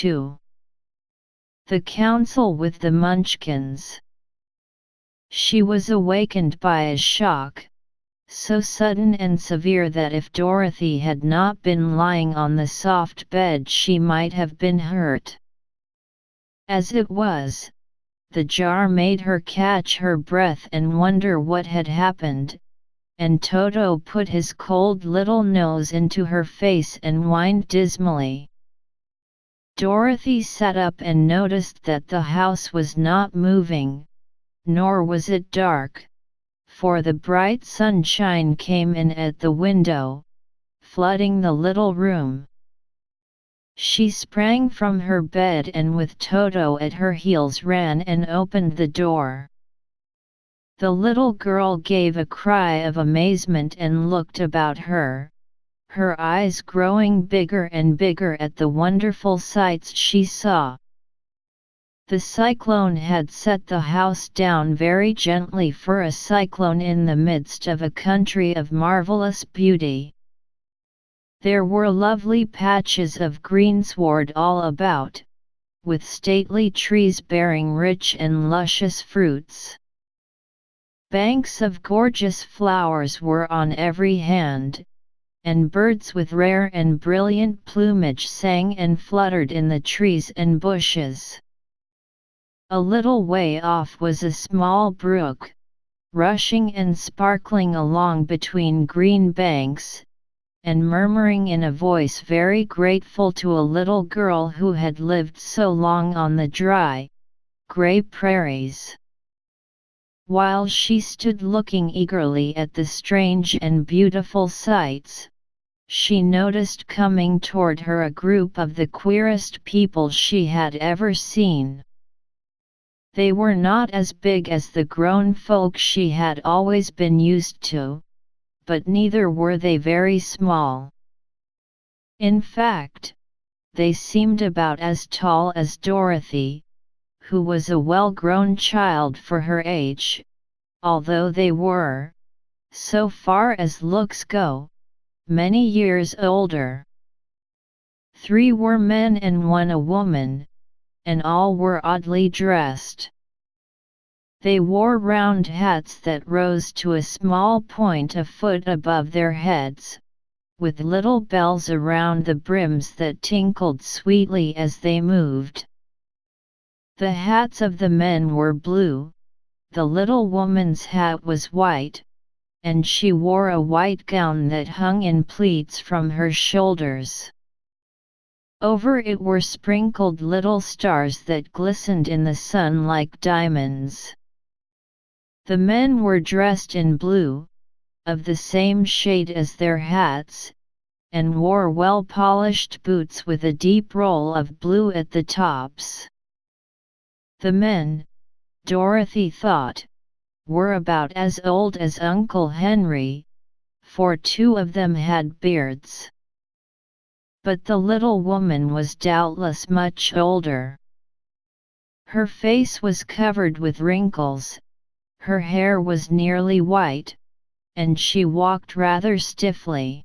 2. The Council with the Munchkins. She was awakened by a shock, so sudden and severe that if Dorothy had not been lying on the soft bed she might have been hurt. As it was, the jar made her catch her breath and wonder what had happened, and Toto put his cold little nose into her face and whined dismally. Dorothy sat up and noticed that the house was not moving, nor was it dark, for the bright sunshine came in at the window, flooding the little room. She sprang from her bed and with Toto at her heels ran and opened the door. The little girl gave a cry of amazement and looked about her, her eyes growing bigger and bigger at the wonderful sights she saw. The cyclone had set the house down very gently for a cyclone in the midst of a country of marvelous beauty. There were lovely patches of greensward all about, with stately trees bearing rich and luscious fruits. Banks of gorgeous flowers were on every hand, and birds with rare and brilliant plumage sang and fluttered in the trees and bushes. A little way off was a small brook, rushing and sparkling along between green banks, and murmuring in a voice very grateful to a little girl who had lived so long on the dry, gray prairies. While she stood looking eagerly at the strange and beautiful sights, she noticed coming toward her a group of the queerest people she had ever seen. They were not as big as the grown folk she had always been used to, but neither were they very small. In fact, they seemed about as tall as Dorothy, who was a well-grown child for her age, although they were, so far as looks go, many years older. 3 were men and 1 a woman, and all were oddly dressed. They wore round hats that rose to a small point a foot above their heads, with little bells around the brims that tinkled sweetly as they moved. The hats of the men were blue, the little woman's hat was white, and she wore a white gown that hung in pleats from her shoulders. Over it were sprinkled little stars that glistened in the sun like diamonds. The men were dressed in blue, of the same shade as their hats, and wore well-polished boots with a deep roll of blue at the tops. The men, Dorothy thought, were about as old as Uncle Henry, for 2 of them had beards. But the little woman was doubtless much older. Her face was covered with wrinkles, her hair was nearly white, and she walked rather stiffly.